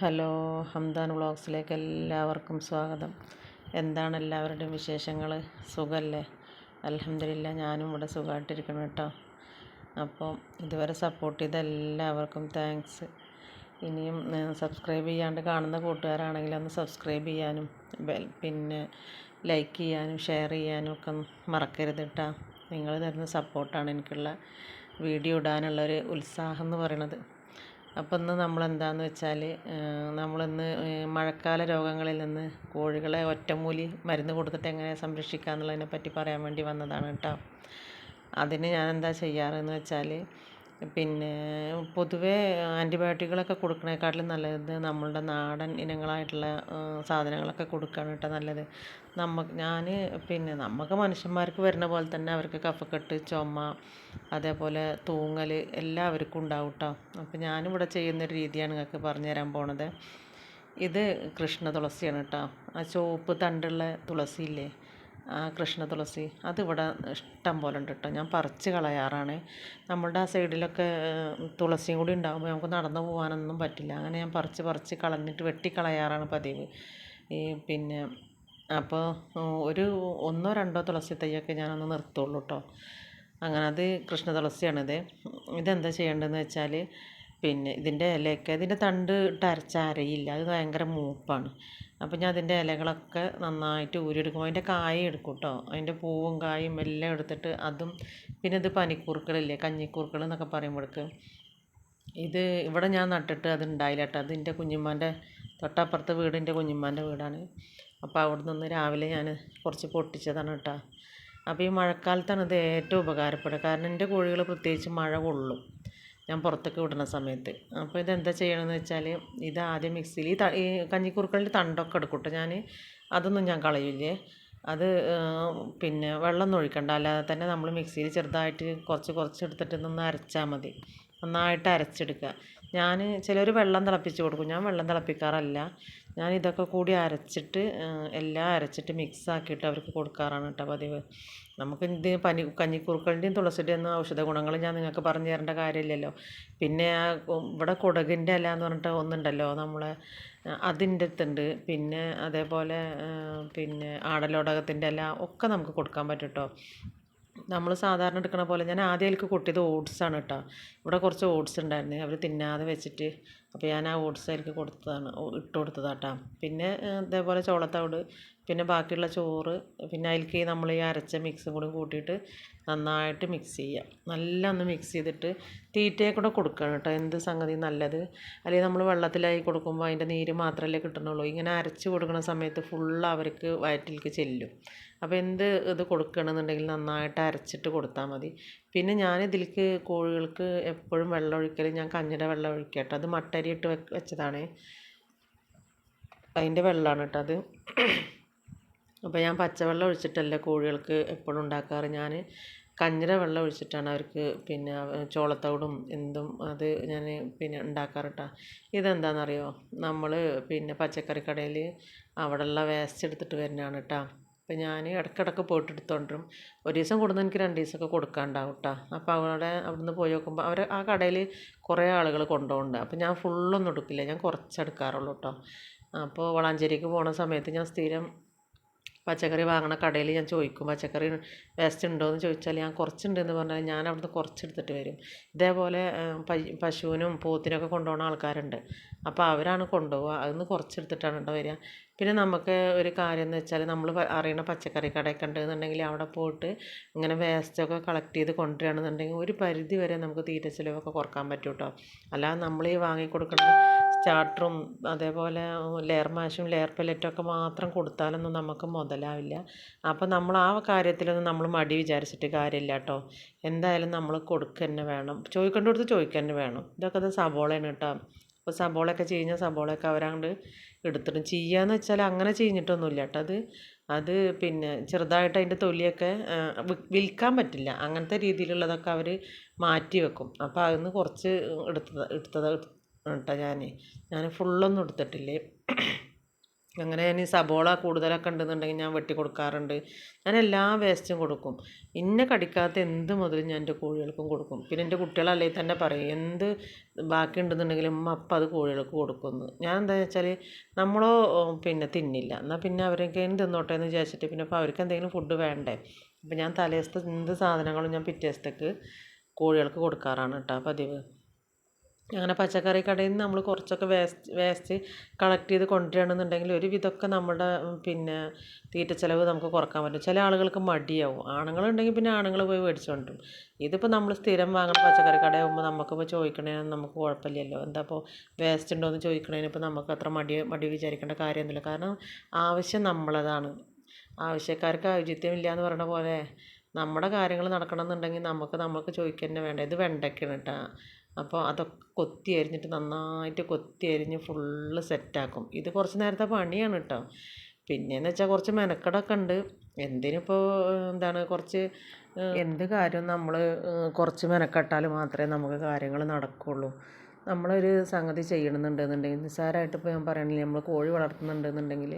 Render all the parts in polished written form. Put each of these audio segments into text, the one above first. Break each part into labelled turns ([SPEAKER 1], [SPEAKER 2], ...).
[SPEAKER 1] Hello, Hamdan വ്ളോഗ്സിലേക്ക് എല്ലാവർക്കും സ്വാഗതം. എന്താണ് എല്ലാവരുടെയും വിശേഷങ്ങൾ? സുഖമല്ലേ? അൽഹംദുലില്ലാ, ഞാനും ഇവിടെ സുഖമായിട്ടിരിക്കണം കേട്ടോ. അപ്പോൾ ഇതുവരെ സപ്പോർട്ട് ചെയ്ത എല്ലാവർക്കും താങ്ക്സ്. ഇനിയും സബ്സ്ക്രൈബ് ചെയ്യാണ്ട് കാണുന്ന കൂട്ടുകാരാണെങ്കിൽ ഒന്ന് സബ്സ്ക്രൈബ് ചെയ്യാനും പിന്നെ ലൈക്ക് ചെയ്യാനും ഷെയർ ചെയ്യാനും ഒക്കെ മറക്കരുത് കേട്ടോ. നിങ്ങൾ തരുന്ന സപ്പോർട്ടാണ് എനിക്കുള്ള വീഡിയോ ഇടാനുള്ളൊരു ഉത്സാഹം എന്ന് പറയണത്. അപ്പോൾ ഇന്ന് നമ്മളെന്താണെന്ന് വെച്ചാൽ നമ്മളിന്ന് മഴക്കാല രോഗങ്ങളിൽ നിന്ന് കോഴികളെ ഒറ്റമൂലി മരുന്ന് കൊടുത്തിട്ട് എങ്ങനെ സംരക്ഷിക്കുക എന്നുള്ളതിനെ പറ്റി പറയാൻ വേണ്ടി വന്നതാണ് കേട്ടോ. അതിന് ഞാൻ എന്താ ചെയ്യാറെന്ന് വെച്ചാൽ പിന്നെ പൊതുവേ ആൻറ്റിബയോട്ടിക്കുകളൊക്കെ കൊടുക്കണേക്കാട്ടിലും നല്ലത് നമ്മളുടെ നാടൻ ഇനങ്ങളായിട്ടുള്ള സാധനങ്ങളൊക്കെ കൊടുക്കുകയാണ് കേട്ടോ നല്ലത്. നമുക്ക് മനുഷ്യന്മാർക്ക് വരുന്ന പോലെ തന്നെ അവർക്ക് കഫക്കെട്ട്, ചുമ, അതേപോലെ തൂങ്ങൽ എല്ലാവർക്കും ഉണ്ടാവും കേട്ടോ. അപ്പോൾ ഞാനിവിടെ ചെയ്യുന്നൊരു രീതിയാണ് നിങ്ങൾക്ക് പറഞ്ഞു തരാൻ പോണത്. ഇത് കൃഷ്ണ തുളസിയാണ് കേട്ടോ. ആ ചുവപ്പ് തണ്ടുള്ള തുളസി ഇല്ലേ, ആ കൃഷ്ണ തുളസി അതിവിടെ ഇഷ്ടം പോലെ ഉണ്ട് കേട്ടോ. ഞാൻ പറിച്ച് കളയാറാണ്. നമ്മളുടെ ആ സൈഡിലൊക്കെ തുളസിയും കൂടി ഉണ്ടാകുമ്പോൾ നമുക്ക് നടന്നു പോകാനൊന്നും പറ്റില്ല. അങ്ങനെ ഞാൻ പറിച്ച് കളഞ്ഞിട്ട് വെട്ടിക്കളയാറാണ് പതിവ്. പിന്നെ അപ്പോൾ ഒരു ഒന്നോ രണ്ടോ തുളസി തൈയൊക്കെ ഞാനൊന്ന് നിർത്തുള്ളൂ കേട്ടോ. അങ്ങനെ അത് കൃഷ്ണ തുളസിയാണിത്. ഇതെന്താ ചെയ്യേണ്ടതെന്ന് വെച്ചാൽ ഇതിൻ്റെ ഇലയൊക്കെ, ഇതിൻ്റെ തണ്ട് ഇട്ട് അരച്ചാൽ അരയില്ല, അത് ഭയങ്കര മൂപ്പാണ്. അപ്പോൾ ഞാൻ അതിൻ്റെ ഇലകളൊക്കെ നന്നായിട്ട് ഊരിയെടുക്കും. അതിൻ്റെ കായ എടുക്കും കേട്ടോ. അതിൻ്റെ പൂവും കായും എല്ലാം എടുത്തിട്ട് അതും, പിന്നെ ഇത് പനിക്കൂർക്കളില്ലേ, കഞ്ഞിക്കൂർക്കൾ എന്നൊക്കെ പറയുമ്പോഴേക്ക് ഇത് ഇവിടെ ഞാൻ നട്ടിട്ട് അത് ഉണ്ടായില്ല കേട്ടോ. അതിൻ്റെ കുഞ്ഞുമ്മാൻ്റെ തൊട്ടപ്പുറത്തെ വീടിൻ്റെ കുഞ്ഞുമ്മാൻ്റെ വീടാണ്. അപ്പോൾ അവിടെ നിന്ന് രാവിലെ ഞാൻ കുറച്ച് പൊട്ടിച്ചതാണ് കേട്ടോ. അപ്പോൾ ഈ മഴക്കാലത്താണ് ഇത് ഏറ്റവും ഉപകാരപ്പെടുക. കാരണം എൻ്റെ കോഴികൾ പ്രത്യേകിച്ച് മഴ കൊള്ളും ഞാൻ പുറത്തേക്ക് വിടുന്ന സമയത്ത്. അപ്പോൾ ഇതെന്താ ചെയ്യണമെന്ന് വെച്ചാൽ ഇത് ആദ്യം മിക്സിയിൽ ഈ കഞ്ഞിക്കുറുക്കളുടെ തണ്ടൊക്കെ എടുക്കും കേട്ടോ. അതൊന്നും ഞാൻ കളയില്ലേ. അത് വെള്ളം ഒന്നും ഒഴിക്കണ്ട, അല്ലാതെ തന്നെ നമ്മൾ മിക്സിയിൽ ചെറുതായിട്ട് കുറച്ച് എടുത്തിട്ട് നിന്ന് അരച്ചാൽ മതി. നന്നായിട്ട് അരച്ചെടുക്കുക. ചിലർ വെള്ളം തിളപ്പിച്ച് കൊടുക്കും, ഞാൻ വെള്ളം തിളപ്പിക്കാറല്ല. ഞാൻ ഇതൊക്കെ കൂടി അരച്ചിട്ട് എല്ലാം അരച്ചിട്ട് മിക്സ് ആക്കിയിട്ട് അവർക്ക് കൊടുക്കാറാണ് കേട്ടോ പതിവ്. നമുക്ക് ഇത് കഞ്ഞിക്കുറുക്കളുടെയും തുളസിയുടെയും ഒന്നും ഔഷധ ഗുണങ്ങൾ ഞാൻ നിങ്ങൾക്ക് പറഞ്ഞു തരേണ്ട കാര്യമില്ലല്ലോ. പിന്നെ ഇവിടെ കുടകിൻ്റെ ഇല എന്ന് പറഞ്ഞിട്ട് ഒന്നുണ്ടല്ലോ നമ്മളെ, അതിൻ്റെ അടുത്തുണ്ട്. പിന്നെ അതേപോലെ ആടലോടകത്തിൻ്റെ ഇല ഒക്കെ നമുക്ക് കൊടുക്കാൻ പറ്റും കേട്ടോ. നമ്മൾ സാധാരണ എടുക്കണ പോലെ ഞാൻ ആദ്യം അതിലേക്ക് കൊട്ടിയത് ഓട്സാണ് കേട്ടോ. ഇവിടെ കുറച്ച് ഓട്സ് ഉണ്ടായിരുന്നു, അവർ തിന്നാതെ വെച്ചിട്ട്. അപ്പോൾ ഞാൻ ആ ഓട്സ് അതിലേക്ക് ഇട്ട് കൊടുത്തതാട്ടോ. പിന്നെ ഇതേപോലെ ചോളത്തവിട്, പിന്നെ ബാക്കിയുള്ള ചോറ്, പിന്നെ അതിലേക്ക് നമ്മൾ ഈ അരച്ച മിക്സും കൂടി കൂട്ടിയിട്ട് നന്നായിട്ട് മിക്സ് ചെയ്യുക. നല്ല ഒന്ന് മിക്സ് ചെയ്തിട്ട് തീറ്റയെ കൂടെ കൊടുക്കണം കേട്ടോ. എന്ത് സംഗതി നല്ലത്. അല്ലെങ്കിൽ നമ്മൾ വെള്ളത്തിലായി കൊടുക്കുമ്പോൾ അതിൻ്റെ നീര് മാത്രമല്ലേ കിട്ടണുള്ളൂ. ഇങ്ങനെ അരച്ച് കൊടുക്കുന്ന സമയത്ത് ഫുള്ള് അവർക്ക് വയറ്റിലേക്ക് ചെല്ലും. അപ്പോൾ ഇത് കൊടുക്കണമെന്നുണ്ടെങ്കിൽ നന്നായിട്ട് അരച്ചിട്ട് കൊടുത്താൽ മതി. പിന്നെ ഞാൻ ഇതിലേക്ക് കോഴികൾക്ക് എപ്പോഴും വെള്ളം ഒഴിക്കൽ, ഞാൻ കഞ്ഞിയുടെ വെള്ളം ഒഴിക്കുക കേട്ടോ. അത് മട്ടരി ഇട്ട് വെച്ചതാണ്, അതിൻ്റെ വെള്ളമാണ് കേട്ടോ അത്. അപ്പോൾ ഞാൻ പച്ചവെള്ളം ഒഴിച്ചിട്ടല്ല കോഴികൾക്ക് എപ്പോഴും ഉണ്ടാക്കാറ്. ഞാൻ കഞ്ഞിയുടെ വെള്ളം ഒഴിച്ചിട്ടാണ് അവർക്ക് ചോളത്തവിടും എന്തും അത് ഞാൻ ഉണ്ടാക്കാറ് കേട്ടോ. ഇതെന്താണെന്നറിയോ, നമ്മൾ പച്ചക്കറി കടയിൽ അവിടെയുള്ള വേസ്റ്റ് എടുത്തിട്ട് വരുന്നതാണ് കേട്ടോ. അപ്പോൾ ഞാൻ ഇടയ്ക്കിടയ്ക്ക് പോയിട്ട് എടുത്തുകൊണ്ടിരും. ഒരു ദിവസം കൊടുന്ന് എനിക്ക് 2 ദിവസമൊക്കെ കൊടുക്കാനുണ്ടാവും കേട്ടോ. അപ്പോൾ അവിടുന്ന് പോയി നോക്കുമ്പോൾ ആ കടയിൽ കുറേ ആളുകൾ കൊണ്ടുപോകുന്നുണ്ട്. അപ്പോൾ ഞാൻ ഫുള്ളൊന്നും എടുക്കില്ല, ഞാൻ കുറച്ചെടുക്കാറുള്ളൂ കേട്ടോ. അപ്പോൾ വളാഞ്ചേരിക്ക് പോകുന്ന സമയത്ത് ഞാൻ സ്ഥിരം പച്ചക്കറി വാങ്ങണ കടയിൽ ഞാൻ ചോദിക്കും, പച്ചക്കറി വേസ്റ്റ് ഉണ്ടോ എന്ന് ചോദിച്ചാൽ ഞാൻ കുറച്ചുണ്ടെന്ന് പറഞ്ഞാൽ ഞാൻ അവിടുന്ന് കുറച്ചെടുത്തിട്ട് വരും. ഇതേപോലെ പശുവിനും പോത്തിനൊക്കെ കൊണ്ടുപോകുന്ന ആൾക്കാരുണ്ട്. അപ്പോൾ അവരാണ് കൊണ്ടുപോകുക, അതിന്ന് കുറച്ചെടുത്തിട്ടാണ് കേട്ടോ വരിക. പിന്നെ നമുക്ക് ഒരു കാര്യം എന്ന് വെച്ചാൽ നമ്മൾ അറിയണ പച്ചക്കറി കടയൊക്കെ ഉണ്ടെന്നുണ്ടെങ്കിൽ അവിടെ പോയിട്ട് ഇങ്ങനെ വേസ്റ്റൊക്കെ കളക്ട് ചെയ്ത് കൊണ്ടുവരികയാണെന്നുണ്ടെങ്കിൽ ഒരു പരിധി വരെ നമുക്ക് തീറ്റ ചിലവൊക്കെ കുറക്കാൻ പറ്റും കേട്ടോ. അല്ലാതെ നമ്മൾ ഈ വാങ്ങിക്കൊടുക്കുന്ന സ്റ്റാർട്ടറും അതേപോലെ ലെയർ മാഷും ലെയർ പെല്ലറ്റൊക്കെ മാത്രം കൊടുത്താലൊന്നും നമുക്ക് മുതലാവില്ല. അപ്പോൾ നമ്മൾ ആ കാര്യത്തിലൊന്നും നമ്മൾ മടി വിചാരിച്ചിട്ട് കാര്യമില്ല കേട്ടോ. എന്തായാലും നമ്മൾ കൊടുക്കുക തന്നെ വേണം, ചോദിക്കേണ്ടടുത്ത് ചോദിക്കുക തന്നെ വേണം. ഇതൊക്കെ സബോളയാണ് കേട്ടോ. അപ്പോൾ സബോളയൊക്കെ സബോളയൊക്കെ അവരങ്ങോട്ട് എടുത്തിട്ടും ചെയ്യാന്ന് വെച്ചാൽ അങ്ങനെ ചെയ്തിട്ടൊന്നുമില്ല കേട്ടോ. അത് ചെറുതായിട്ട് അതിൻ്റെ തൊലിയൊക്കെ വിൽക്കാൻ പറ്റില്ല, അങ്ങനത്തെ രീതിയിലുള്ളതൊക്കെ അവർ മാറ്റി വെക്കും. അപ്പോൾ അതിന്ന് കുറച്ച് എടുത്തത് കേട്ടോ. ഞാൻ ഫുള്ളൊന്നും എടുത്തിട്ടില്ലേ. അങ്ങനെ ഞാൻ ഈ സബോള കൂടുതലൊക്കെ ഉണ്ടെന്നുണ്ടെങ്കിൽ ഞാൻ വെട്ടി കൊടുക്കാറുണ്ട്. ഞാൻ എല്ലാ വേസ്റ്റും കൊടുക്കും. ഇന്നെ കടിക്കാത്ത എന്ത് മുതലും ഞാൻ എൻ്റെ കോഴികൾക്കും കൊടുക്കും. പിന്നെ എൻ്റെ കുട്ടികളല്ലെങ്കിൽ തന്നെ പറയും എന്ത് ബാക്കി ഉണ്ടെന്നുണ്ടെങ്കിലും ഉമ്മ അപ്പം അത് കോഴികൾക്ക് കൊടുക്കുമെന്ന്. ഞാൻ എന്താ വെച്ചാൽ നമ്മളോ പിന്നെ തിന്നില്ല, എന്നാൽ പിന്നെ അവരൊക്കെ തിന്നോട്ടെ എന്ന് വിചാരിച്ചിട്ട് പിന്നെ അപ്പോൾ അവർക്ക് എന്തെങ്കിലും ഫുഡ് വേണ്ടേ. അപ്പോൾ ഞാൻ തലേദിവസത്തെ എന്ത് സാധനങ്ങളും ഞാൻ പിറ്റേ ദിവസത്തേക്ക് കോഴികൾക്ക് കൊടുക്കാറാണ് കേട്ടോ പതിവ്. അങ്ങനെ പച്ചക്കറി കടയിൽ നിന്ന് നമ്മൾ കുറച്ചൊക്കെ വേസ്റ്റ് കളക്ട് ചെയ്ത് കൊണ്ടുവരികയാണെന്നുണ്ടെങ്കിൽ ഒരു വിധമൊക്കെ നമ്മുടെ പിന്നെ തീറ്റ ചിലവ് നമുക്ക് കുറക്കാൻ പറ്റും. ചില ആളുകൾക്ക് മടിയാവും. ആണുങ്ങളുണ്ടെങ്കിൽ പിന്നെ ആണുങ്ങൾ പോയി മേടിച്ചു കൊണ്ടുവരും. ഇതിപ്പോൾ നമ്മൾ സ്ഥിരം വാങ്ങുന്ന പച്ചക്കറി കടയാകുമ്പോൾ നമുക്കിപ്പോൾ ചോദിക്കണതിന് നമുക്ക് കുഴപ്പമില്ലല്ലോ. എന്താ ഇപ്പോൾ വേസ്റ്റ് ഉണ്ടോ എന്ന് ചോദിക്കണതിന് ഇപ്പോൾ നമുക്ക് അത്ര മടി വിചാരിക്കേണ്ട കാര്യമൊന്നുമില്ല. കാരണം ആവശ്യം നമ്മളതാണ്. ആവശ്യക്കാർക്ക് ഔചിത്യം ഇല്ല എന്ന് പറയുന്ന പോലെ നമ്മുടെ കാര്യങ്ങൾ നടക്കണമെന്നുണ്ടെങ്കിൽ നമുക്ക് ചോദിക്കുക തന്നെ വേണ്ട. ഇത് വെണ്ടയ്ക്കാണ് കേട്ടോ. അപ്പോൾ അതൊക്കെ കൊത്തി അരിഞ്ഞിട്ട് നന്നായിട്ട് കൊത്തി അരിഞ്ഞ് ഫുള്ള് സെറ്റാക്കും. ഇത് കുറച്ച് നേരത്തെ പണിയാണ് കേട്ടോ. പിന്നെയെന്ന് വെച്ചാൽ കുറച്ച് മെനക്കെടൊക്കെ ഉണ്ട്. എന്തിനിപ്പോൾ എന്താണ് കുറച്ച് എന്ത് കാര്യവും നമ്മൾ കുറച്ച് മെനക്കെട്ടാൽ മാത്രമേ നമുക്ക് കാര്യങ്ങൾ നടക്കുകയുള്ളൂ. നമ്മളൊരു സംഗതി ചെയ്യണമെന്നുണ്ടെന്നുണ്ടെങ്കിൽ നിസ്സാരമായിട്ട് ഇപ്പോൾ ഞാൻ പറയണില്ലേ, നമ്മൾ കോഴി വളർത്തുന്നുണ്ടെന്നുണ്ടെങ്കിൽ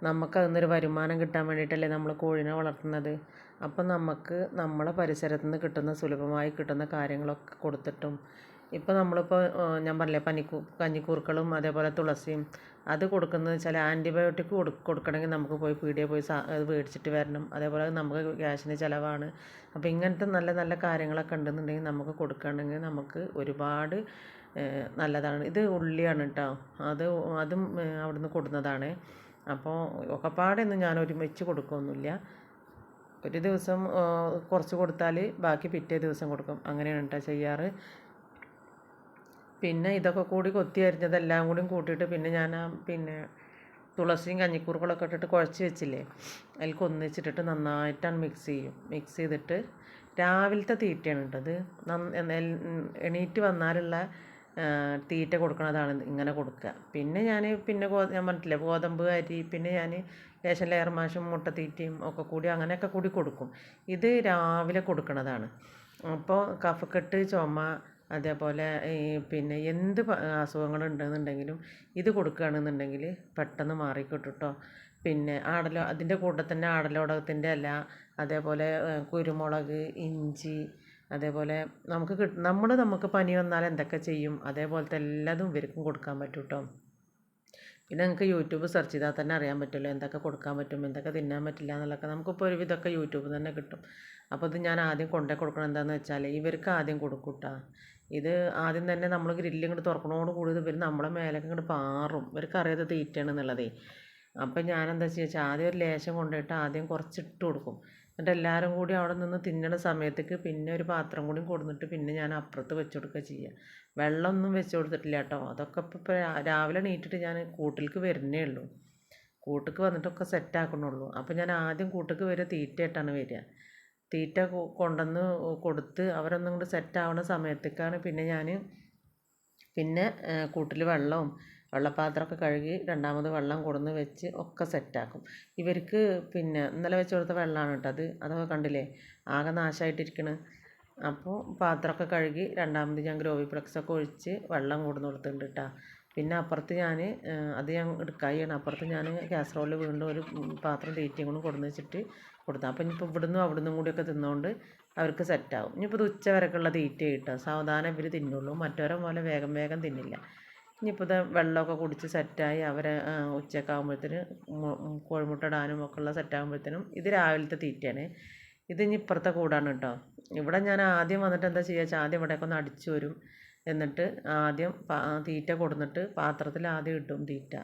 [SPEAKER 1] നമുക്കതിൽ നിന്നൊരു വരുമാനം കിട്ടാൻ വേണ്ടിയിട്ടല്ലേ നമ്മൾ കോഴീനെ വളർത്തുന്നത്. അപ്പം നമുക്ക് നമ്മളെ പരിസരത്ത് നിന്ന് കിട്ടുന്ന സുലഭമായി കിട്ടുന്ന കാര്യങ്ങളൊക്കെ കൊടുത്തിട്ടും ഇപ്പോൾ നമ്മളിപ്പോൾ ഞാൻ പറഞ്ഞില്ലേ കഞ്ഞിക്കൂർക്കളും അതേപോലെ തുളസിയും അത് കൊടുക്കുന്നത് വെച്ചാൽ ആൻറ്റിബയോട്ടിക് കൊടുക്കണമെങ്കിൽ നമുക്ക് പോയി പീടികയിൽ പോയി അത് മേടിച്ചിട്ട് വരണം. അതേപോലെ നമുക്ക് ക്യാഷിന് ചിലവാണ്. അപ്പോൾ ഇങ്ങനത്തെ നല്ല നല്ല കാര്യങ്ങളൊക്കെ ഉണ്ടെന്നുണ്ടെങ്കിൽ നമുക്ക് കൊടുക്കുകയാണെങ്കിൽ നമുക്ക് ഒരുപാട് നല്ലതാണ്. ഇത് ഉള്ളിയാണ് കേട്ടോ. അതും അവിടുന്ന് കൊടുക്കുന്നതാണ്. അപ്പോൾ ഒക്കെപ്പാടെയൊന്നും ഞാൻ ഒരുമിച്ച് കൊടുക്കുകയൊന്നുമില്ല. ഒരു ദിവസം കുറച്ച് കൊടുത്താൽ ബാക്കി പിറ്റേ ദിവസം കൊടുക്കും. അങ്ങനെയാണ് കേട്ടോ ചെയ്യാറ്. പിന്നെ ഇതൊക്കെ കൂടി കൊത്തി അരിഞ്ഞതെല്ലാം കൂടി കൂട്ടിയിട്ട് പിന്നെ ഞാൻ പിന്നെ തുളസിയും കഞ്ഞിക്കൂർക്കളൊക്കെ ഇട്ടിട്ട് കുഴച്ച് വെച്ചില്ലേ, അതിൽ ഒന്നിച്ചിട്ടിട്ട് നന്നായിട്ടാണ് മിക്സ് ചെയ്യും. മിക്സ് ചെയ്തിട്ട് രാവിലത്തെ തീറ്റയാണ് കേട്ടത്. എണീറ്റ് വന്നാലുള്ള തീറ്റ കൊടുക്കണതാണ് ഇങ്ങനെ കൊടുക്കുക. പിന്നെ ഞാൻ പറഞ്ഞിട്ടില്ലേ ഗോതമ്പ് അരി, പിന്നെ ഞാൻ ലേശം ലെയർ മാഷും മുട്ടത്തീറ്റയും ഒക്കെ കൂടി അങ്ങനെയൊക്കെ കൂടി കൊടുക്കും. ഇത് രാവിലെ കൊടുക്കണതാണ്. അപ്പോൾ കഫക്കെട്ട്, ചുമ, അതേപോലെ പിന്നെ എന്ത് അസുഖങ്ങളുണ്ടെന്നുണ്ടെങ്കിലും ഇത് കൊടുക്കുകയാണെന്നുണ്ടെങ്കിൽ പെട്ടെന്ന് മാറിക്കിട്ടും കേട്ടോ. പിന്നെ അതിൻ്റെ കൂടെ തന്നെ ആടലോടകത്തിൻ്റെ ഇല, അതേപോലെ കുരുമുളക്, ഇഞ്ചി, അതേപോലെ നമുക്ക് പനി വന്നാൽ എന്തൊക്കെ ചെയ്യും അതേപോലത്തെ എല്ലാതും ഇവർക്കും കൊടുക്കാൻ പറ്റും കേട്ടോ. പിന്നെ നിങ്ങൾക്ക് യൂട്യൂബ് സെർച്ച് ചെയ്താൽ തന്നെ അറിയാൻ പറ്റുമല്ലോ എന്തൊക്കെ കൊടുക്കാൻ പറ്റും, എന്തൊക്കെ തിന്നാൻ പറ്റില്ല എന്നുള്ളതൊക്കെ നമുക്കിപ്പോൾ ഒരുവിധമൊക്കെ യൂട്യൂബിൽ തന്നെ കിട്ടും. അപ്പോൾ ഇത് ഞാൻ ആദ്യം കൊടുക്കണം എന്താണെന്ന് വെച്ചാൽ ഇവർക്ക് ആദ്യം കൊടുക്കും കേട്ടോ. ഇത് ആദ്യം തന്നെ നമ്മൾ ഗ്രില്ല് ഇങ്ങോട്ട് തുറക്കണോട് കൂടി ഇവർ നമ്മളെ മേലേക്ക് ഇങ്ങോട്ട് പാറും. ഇവർക്ക് അറിയാതെ തീറ്റയാണെന്നുള്ളതേ. അപ്പം ഞാനെന്താ വെച്ചാൽ ആദ്യം ഒരു ലേശം കൊണ്ടുപോയിട്ട് ആദ്യം കുറച്ചിട്ട് കൊടുക്കും. എന്നിട്ട് എല്ലാവരും കൂടി അവിടെ നിന്ന് തിന്നണ സമയത്തേക്ക് പിന്നെ ഒരു പാത്രം കൂടി കൊടുത്തിട്ട് പിന്നെ ഞാൻ അപ്പുറത്ത് വെച്ച് കൊടുക്കുക ചെയ്യുക. വെള്ളമൊന്നും വെച്ച് കൊടുത്തിട്ടില്ല കേട്ടോ. അതൊക്കെ ഇപ്പോൾ രാവിലെ എണീറ്റിട്ട് ഞാൻ കൂട്ടിലേക്ക് വരുന്നേ ഉള്ളൂ. കൂട്ടിലേക്ക് വന്നിട്ടൊക്കെ സെറ്റാക്കണുള്ളൂ. അപ്പോൾ ഞാൻ ആദ്യം കൂട്ടിലേക്ക് വരിക തീറ്റയായിട്ടാണ് വരിക. തീറ്റ കൊണ്ടുവന്ന് കൊടുത്ത് അവരൊന്നും കൂടി സെറ്റാവണ സമയത്തേക്കാണ് പിന്നെ ഞാൻ കൂട്ടിൽ വെള്ളപ്പാത്രമൊക്കെ കഴുകി രണ്ടാമത് വെള്ളം കൊടുന്ന് വെച്ച് ഒക്കെ സെറ്റാക്കും. ഇവർക്ക് പിന്നെ ഇന്നലെ വെച്ച് കൊടുത്ത വെള്ളമാണ് കേട്ടോ അതൊക്കെ കണ്ടില്ലേ ആകെ നാശമായിട്ടിരിക്കണ്. അപ്പോൾ പാത്രമൊക്കെ കഴുകി രണ്ടാമത് ഞാൻ ഗ്രോവി ഫ്ലക്സൊക്കെ ഒഴിച്ച് വെള്ളം കൊടുന്ന് കൊടുത്തിട്ടുണ്ട് കേട്ടോ. പിന്നെ അപ്പുറത്ത് ഞാൻ എടുക്കായിയാണ്. അപ്പുറത്ത് ഞാൻ കാസറോളിൽ വീണ്ടും ഒരു പാത്രം തീറ്റയും കൂടി കൊടുന്ന് വെച്ചിട്ട് കൊടുത്തു. അപ്പം ഇനിയിപ്പോൾ ഇവിടുന്നും അവിടുന്നും കൂടിയൊക്കെ തിന്നുകൊണ്ട് അവർക്ക് സെറ്റാവും. ഇനിയിപ്പോൾ ഇത് ഉച്ച വരെയൊക്കെയുള്ള തീറ്റ കിട്ടുക സാവധാനം ഇവർ തിന്നുള്ളൂ. മറ്റവരെ പോലെ വേഗം വേഗം തിന്നില്ല. ഇനിയിപ്പോൾ ഇത് വെള്ളമൊക്കെ കുടിച്ച് സെറ്റായി അവരെ ഉച്ചയൊക്കെ ആകുമ്പോഴത്തേന് കോഴിമുട്ട ഇടാനും ഒക്കെ ഉള്ള സെറ്റാകുമ്പോഴത്തേനും ഇത് രാവിലത്തെ തീറ്റയാണ്. ഇത് ഇനി ഇപ്പുറത്തെ കൂടാണ് കേട്ടോ. ഇവിടെ ഞാൻ ആദ്യം വന്നിട്ട് എന്താ ചെയ്യുക വെച്ചാൽ ആദ്യം ഇവിടെയൊക്കെ ഒന്ന് അടിച്ചു വരും. എന്നിട്ട് ആദ്യം തീറ്റ കൊടുത്തിട്ട് പാത്രത്തിൽ ആദ്യം ഇട്ടും തീറ്റ.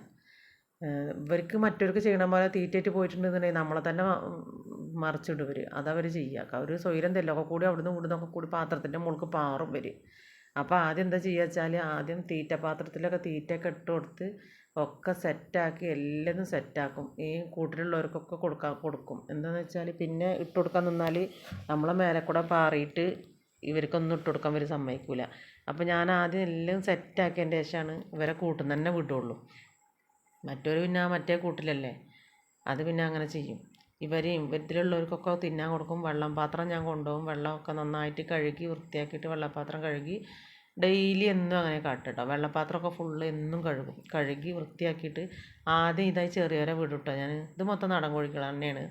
[SPEAKER 1] ഇവർക്ക് മറ്റവർക്ക് ചെയ്യണ പോലെ തീറ്റയായിട്ട് പോയിട്ടുണ്ടെന്നുണ്ടെങ്കിൽ നമ്മളെ തന്നെ മറിച്ചിടും ഇവർ. അതവർ ചെയ്യുക. അവർ സ്വൈരം തെല്ലൊക്കെ കൂടി അവിടുന്ന് ഇവിടുന്നൊക്കെ കൂടി പാത്രത്തിൻ്റെ മുകൾക്ക് പാറും വരും. അപ്പോൾ ആദ്യം എന്താ ചെയ്യുക വെച്ചാൽ ആദ്യം തീറ്റ പാത്രത്തിലൊക്കെ തീറ്റയൊക്കെ ഇട്ട് കൊടുത്ത് ഒക്കെ സെറ്റാക്കി എല്ലാതും സെറ്റാക്കും. ഈ കൂട്ടിലുള്ളവർക്കൊക്കെ കൊടുക്കും. എന്താണെന്ന് വെച്ചാൽ പിന്നെ ഇട്ട് കൊടുക്കാൻ നിന്നാൽ നമ്മളെ മേലെ കൂടെ പാറിയിട്ട് ഇവർക്കൊന്നും ഇട്ട് കൊടുക്കാൻ ഇവർ സമ്മതിക്കില്ല. അപ്പോൾ ഞാൻ ആദ്യം എല്ലാം സെറ്റാക്കിയതിൻ്റെ ശേഷമാണ് ഇവരെ കൂട്ടിൽ നിന്ന് തന്നെ വിടുള്ളൂ. മറ്റൊരു പിന്നെ മറ്റേ കൂട്ടിലല്ലേ, അത് പിന്നെ അങ്ങനെ ചെയ്യും. ഇവരിലുള്ളവർക്കൊക്കെ തിന്നാൻ കൊടുക്കും. വെള്ളം പാത്രം ഞാൻ കൊണ്ടുപോകും. വെള്ളമൊക്കെ നന്നായിട്ട് കഴുകി വൃത്തിയാക്കിയിട്ട് വെള്ളപ്പാത്രം കഴുകി ഡെയിലി എന്നും അങ്ങനെ കാട്ടുട്ടോ. വെള്ളപ്പാത്രമൊക്കെ ഫുള്ള് എന്നും കഴുകും. കഴുകി വൃത്തിയാക്കിയിട്ട് ആദ്യം ഇതായി ചെറിയവരെ വിടും കേട്ടോ ഞാൻ. ഇത് മൊത്തം നാടൻ കോഴികൾ തന്നെയാണ്.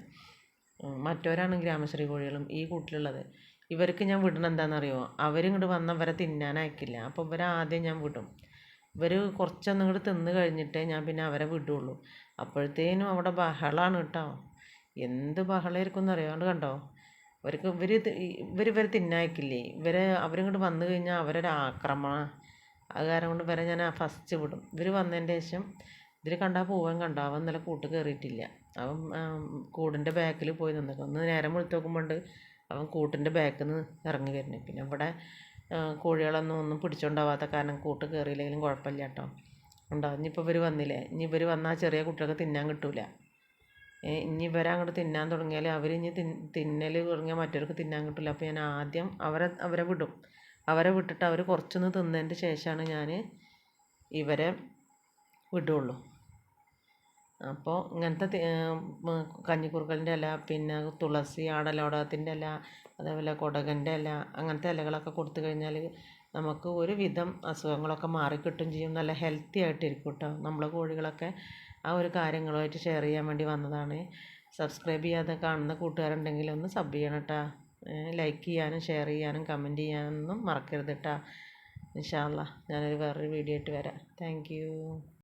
[SPEAKER 1] മറ്റവരാണ് ഗ്രാമശ്രീ കോഴികളും ഈ കൂട്ടിലുള്ളത്. ഇവർക്ക് ഞാൻ വിടണത് എന്താണെന്നറിയോ? അവരിങ്ങോട്ട് വന്നാൽ ഇവരെ തിന്നാൻ അയക്കില്ല. അപ്പോൾ ഇവരെ ആദ്യം ഞാൻ വിടും. ഇവർ കുറച്ചൊന്നും കൂടി തിന്ന് കഴിഞ്ഞിട്ടേ ഞാൻ പിന്നെ അവരെ വിടുള്ളൂ. അപ്പോഴത്തേനും അവിടെ ബഹളമാണ് കേട്ടോ. എന്ത് ബഹളമായിരിക്കും എന്നറിയോ? അത് കണ്ടോ? അവർക്ക് ഇവർ തിന്നായിക്കില്ലേ. അവരിങ്ങോട്ട് വന്നു കഴിഞ്ഞാൽ അവരൊരു ആക്രമണം. അത് കാരണം കൊണ്ട് ഇവരെ ഞാൻ ഫസ്റ്റ് വിടും. ഇവർ വന്നതിൻ്റെ ശേഷം ഇതിൽ കണ്ടാൽ പോവാൻ കണ്ടോ? അവൻ ഇന്നലെ കൂട്ട് കയറിയിട്ടില്ല. അവൻ കൂടിൻ്റെ ബാക്കിൽ പോയി നിന്നിട്ട് ഒന്ന് നേരം വെളുത്ത് നോക്കുമ്പോണ്ട് അവൻ കൂട്ടിൻ്റെ ബാക്കിൽ നിന്ന് ഇറങ്ങി വരുന്നത്. പിന്നെ ഇവിടെ ഒന്നും പിടിച്ചോണ്ടാവാത്ത കാരണം കൂട്ട് കയറിയില്ലെങ്കിലും കുഴപ്പമില്ല കേട്ടോ. ഉണ്ടാവും. ഇനിയിപ്പോൾ ഇവർ വന്നില്ലേ, ഇനി ഇവർ വന്നാൽ ചെറിയ കുട്ടികൾക്ക് തിന്നാൻ കിട്ടൂല. ഇനി ഇവരങ്ങോട്ട് തിന്നാൻ തുടങ്ങിയാൽ അവരിനി തിന്നൽ തുടങ്ങിയാൽ മറ്റവർക്ക് തിന്നാൻ കിട്ടില്ല. അപ്പോൾ ഞാൻ ആദ്യം അവരെ വിടും. അവരെ വിട്ടിട്ട് അവർ കുറച്ചൊന്ന് തിന്നതിൻ്റെ ശേഷമാണ് ഞാൻ ഇവരെ വിടുള്ളൂ. അപ്പോൾ ഇങ്ങനത്തെ കഞ്ഞിക്കുറുക്കലിൻ്റെ ഇല, പിന്നെ തുളസി, ആടലോടകത്തിൻ്റെ ഇല, അതേപോലെ കൊടകൻ്റെ ഇല, അങ്ങനത്തെ ഇലകളൊക്കെ കൊടുത്തു കഴിഞ്ഞാൽ നമുക്ക് ഒരുവിധം അസുഖങ്ങളൊക്കെ മാറിക്കിട്ടും ചെയ്യും. നല്ല ഹെൽത്തി ആയിട്ടിരിക്കും കേട്ടോ. നമ്മളെ കോഴികളൊക്കെ ആ ഒരു കാര്യങ്ങളുമായിട്ട് ഷെയർ ചെയ്യാൻ വേണ്ടി വന്നതാണ്. സബ്സ്ക്രൈബ് ചെയ്യാതെ കാണുന്ന കൂട്ടുകാരുണ്ടെങ്കിൽ ഒന്ന് സബ് ചെയ്യണം കേട്ടോ. ലൈക്ക് ചെയ്യാനും ഷെയർ ചെയ്യാനും കമൻറ്റ് ചെയ്യാനൊന്നും മറക്കരുത് കേട്ടോ. ഇൻഷാ അല്ലാ ഞാനൊരു വേറൊരു വീഡിയോ ആയിട്ട് വരാം. Thank you.